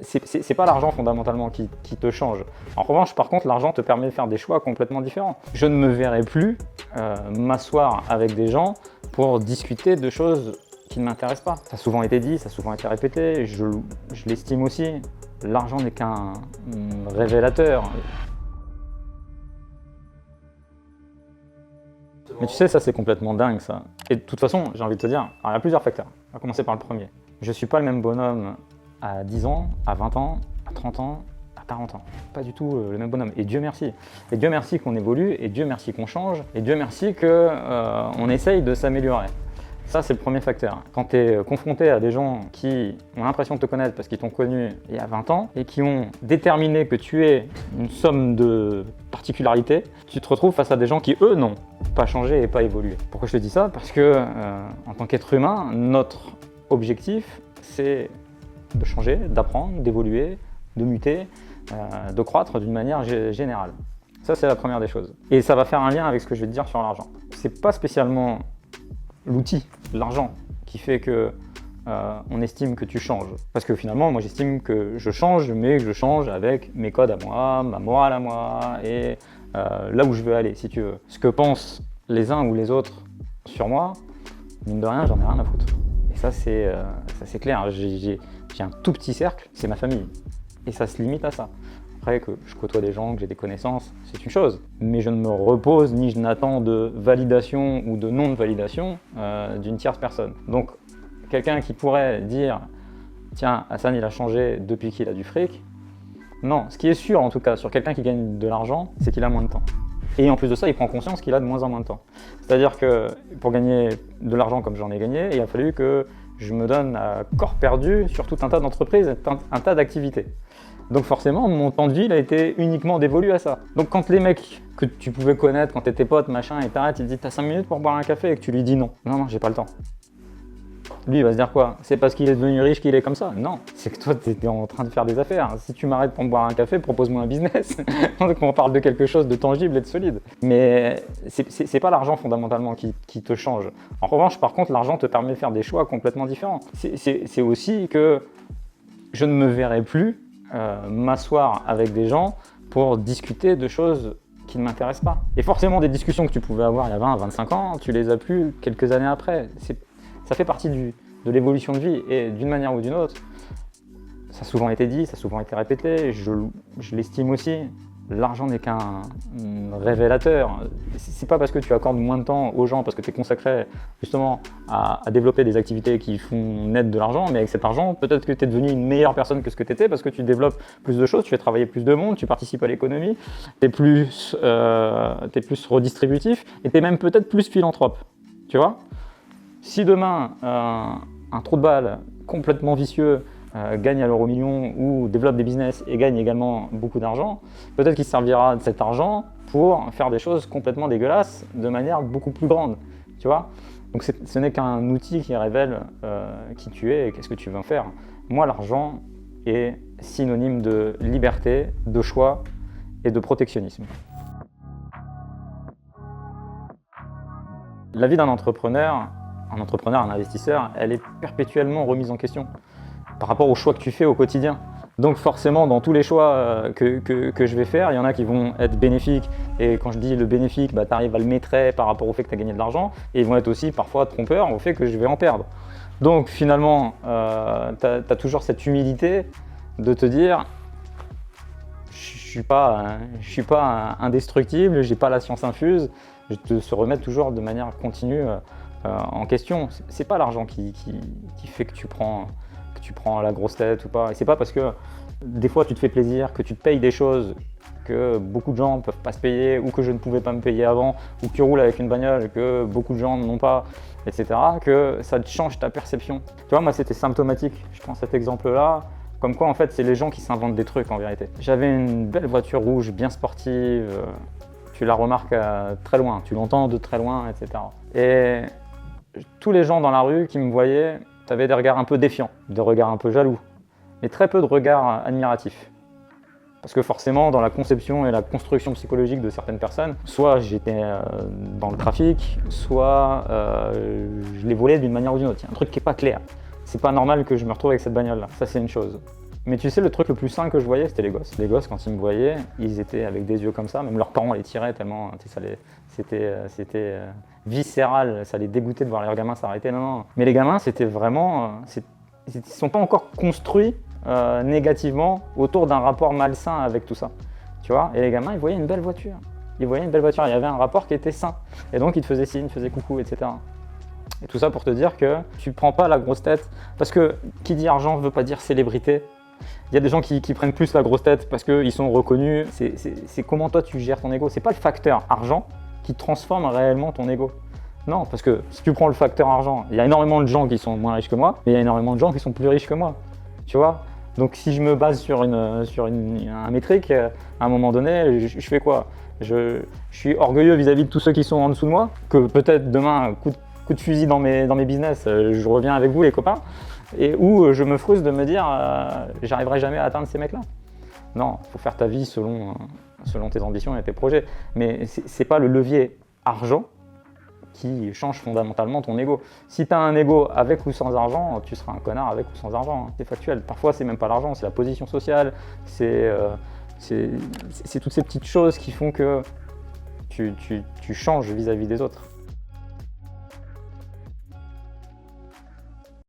c'est pas l'argent fondamentalement qui te change. En revanche, par contre, l'argent te permet de faire des choix complètement différents. Je ne me verrai plus m'asseoir avec des gens pour discuter de choses qui ne m'intéressent pas. Ça a souvent été dit, ça a souvent été répété, je l'estime aussi. L'argent n'est qu'un révélateur. Mais tu sais, ça c'est complètement dingue ça. Et de toute façon, j'ai envie de te dire, alors, il y a plusieurs facteurs. On va commencer par le premier. Je ne suis pas le même bonhomme à 10 ans, à 20 ans, à 30 ans, à 40 ans. Pas du tout le même bonhomme. Et Dieu merci. Et Dieu merci qu'on évolue, et Dieu merci qu'on change, et Dieu merci qu'on essaye de s'améliorer. Ça, c'est le premier facteur. Quand tu es confronté à des gens qui ont l'impression de te connaître parce qu'ils t'ont connu il y a 20 ans et qui ont déterminé que tu es une somme de particularités, tu te retrouves face à des gens qui, eux, n'ont pas changé et pas évolué. Pourquoi je te dis ça? Parce que, en tant qu'être humain, notre objectif, c'est de changer, d'apprendre, d'évoluer, de muter, de croître d'une manière générale. Ça, c'est la première des choses. Et ça va faire un lien avec ce que je vais te dire sur l'argent. C'est pas spécialement l'outil, l'argent, qui fait que on estime que tu changes. Parce que finalement, moi j'estime que je change, mais que je change avec mes codes à moi, ma morale à moi, et là où je veux aller, si tu veux. Ce que pensent les uns ou les autres sur moi, mine de rien, j'en ai rien à foutre. Et ça c'est clair, j'ai un tout petit cercle, c'est ma famille. Et ça se limite à ça. Après, que je côtoie des gens, que j'ai des connaissances, c'est une chose. Mais je ne me repose ni je n'attends de validation ou de non-validation d'une tierce personne. Donc, quelqu'un qui pourrait dire « Tiens, Hassan, il a changé depuis qu'il a du fric », non. Ce qui est sûr, en tout cas, sur quelqu'un qui gagne de l'argent, c'est qu'il a moins de temps. Et en plus de ça, il prend conscience qu'il a de moins en moins de temps. C'est-à-dire que pour gagner de l'argent comme j'en ai gagné, il a fallu que je me donne à corps perdu sur tout un tas d'entreprises, un tas d'activités. Donc forcément, mon temps de vie il a été uniquement dévolu à ça. Donc quand les mecs que tu pouvais connaître, quand t'étais potes, machin, et t'arrêtent, ils te disent t'as 5 minutes pour boire un café et que tu lui dis non. Non, j'ai pas le temps. Lui, il va se dire quoi? C'est parce qu'il est devenu riche qu'il est comme ça? Non, c'est que toi, t'étais en train de faire des affaires. Si tu m'arrêtes pour me boire un café, propose-moi un business. Donc on parle de quelque chose de tangible et de solide. Mais c'est pas l'argent fondamentalement qui te change. En revanche, par contre, l'argent te permet de faire des choix complètement différents. C'est aussi que je ne me verrai plus m'asseoir avec des gens pour discuter de choses qui ne m'intéressent pas. Et forcément, des discussions que tu pouvais avoir il y a 20, 25 ans, tu les as plus quelques années après. Ça fait partie de l'évolution de vie et d'une manière ou d'une autre, ça a souvent été dit, ça a souvent été répété, je l'estime aussi. L'argent n'est qu'un révélateur. C'est pas parce que tu accordes moins de temps aux gens, parce que tu es consacré justement à développer des activités qui font naître de l'argent, mais avec cet argent, peut-être que tu es devenu une meilleure personne que ce que tu étais, parce que tu développes plus de choses, tu fais travailler plus de monde, tu participes à l'économie, tu es plus redistributif, et tu es même peut-être plus philanthrope. Tu vois? Si demain, un trou de balle complètement vicieux gagne à l'euro million ou développe des business et gagne également beaucoup d'argent, peut-être qu'il servira de cet argent pour faire des choses complètement dégueulasses de manière beaucoup plus grande, tu vois. Donc ce n'est qu'un outil qui révèle qui tu es et qu'est-ce que tu veux en faire. Moi, l'argent est synonyme de liberté, de choix et de protectionnisme. La vie d'un entrepreneur, un investisseur, elle est perpétuellement remise en question par rapport aux choix que tu fais au quotidien. Donc forcément, dans tous les choix que je vais faire, il y en a qui vont être bénéfiques. Et quand je dis le bénéfique, tu arrives à le maîtriser par rapport au fait que tu as gagné de l'argent. Et ils vont être aussi parfois trompeurs au fait que je vais en perdre. Donc finalement, tu as toujours cette humilité de te dire je suis pas indestructible, j'ai pas la science infuse. Je te se remettre toujours de manière continue en question. C'est pas l'argent qui fait que tu prends la grosse tête ou pas. Et c'est pas parce que des fois tu te fais plaisir, que tu te payes des choses que beaucoup de gens ne peuvent pas se payer ou que je ne pouvais pas me payer avant, ou que tu roules avec une bagnole que beaucoup de gens n'ont pas, etc., que ça te change ta perception. Tu vois, moi c'était symptomatique, je prends cet exemple-là, comme quoi en fait c'est les gens qui s'inventent des trucs en vérité. J'avais une belle voiture rouge, bien sportive, tu la remarques très loin, tu l'entends de très loin, etc. Et tous les gens dans la rue qui me voyaient, tu avais des regards un peu défiants, des regards un peu jaloux, mais très peu de regards admiratifs. Parce que forcément, dans la conception et la construction psychologique de certaines personnes, soit j'étais dans le trafic, soit je les volais d'une manière ou d'une autre. Il y a un truc qui n'est pas clair. C'est pas normal que je me retrouve avec cette bagnole-là. Ça, c'est une chose. Mais tu sais, le truc le plus sain que je voyais, c'était les gosses. Les gosses, quand ils me voyaient, ils étaient avec des yeux comme ça, même leurs parents les tiraient tellement, tu sais, c'était viscéral, ça les dégoûtait de voir leurs gamins s'arrêter. Non, non. Mais les gamins, c'était vraiment, ils ne sont pas encore construits négativement autour d'un rapport malsain avec tout ça. Tu vois, et les gamins, ils voyaient une belle voiture. Ils voyaient une belle voiture, il y avait un rapport qui était sain. Et donc, ils te faisaient signe, ils te faisaient coucou, etc. Et tout ça pour te dire que tu ne prends pas la grosse tête. Parce que qui dit argent ne veut pas dire célébrité. Il y a des gens qui prennent plus la grosse tête parce qu'ils sont reconnus. C'est comment toi tu gères ton ego. C'est pas le facteur argent qui transforme réellement ton ego. Non, parce que si tu prends le facteur argent, il y a énormément de gens qui sont moins riches que moi, mais il y a énormément de gens qui sont plus riches que moi. Tu vois? Donc si je me base sur un métrique, à un moment donné, je fais quoi? Je suis orgueilleux vis-à-vis de tous ceux qui sont en dessous de moi, que peut-être demain, coup de fusil dans mes business, je reviens avec vous les copains, et où je me frustre de me dire j'arriverai jamais à atteindre ces mecs-là. Non, il faut faire ta vie selon tes ambitions et tes projets. Mais c'est pas le levier argent qui change fondamentalement ton ego. Si tu as un ego avec ou sans argent, tu seras un connard avec ou sans argent. C'est factuel. Parfois, c'est même pas l'argent, c'est la position sociale, c'est toutes ces petites choses qui font que tu changes vis-à-vis des autres.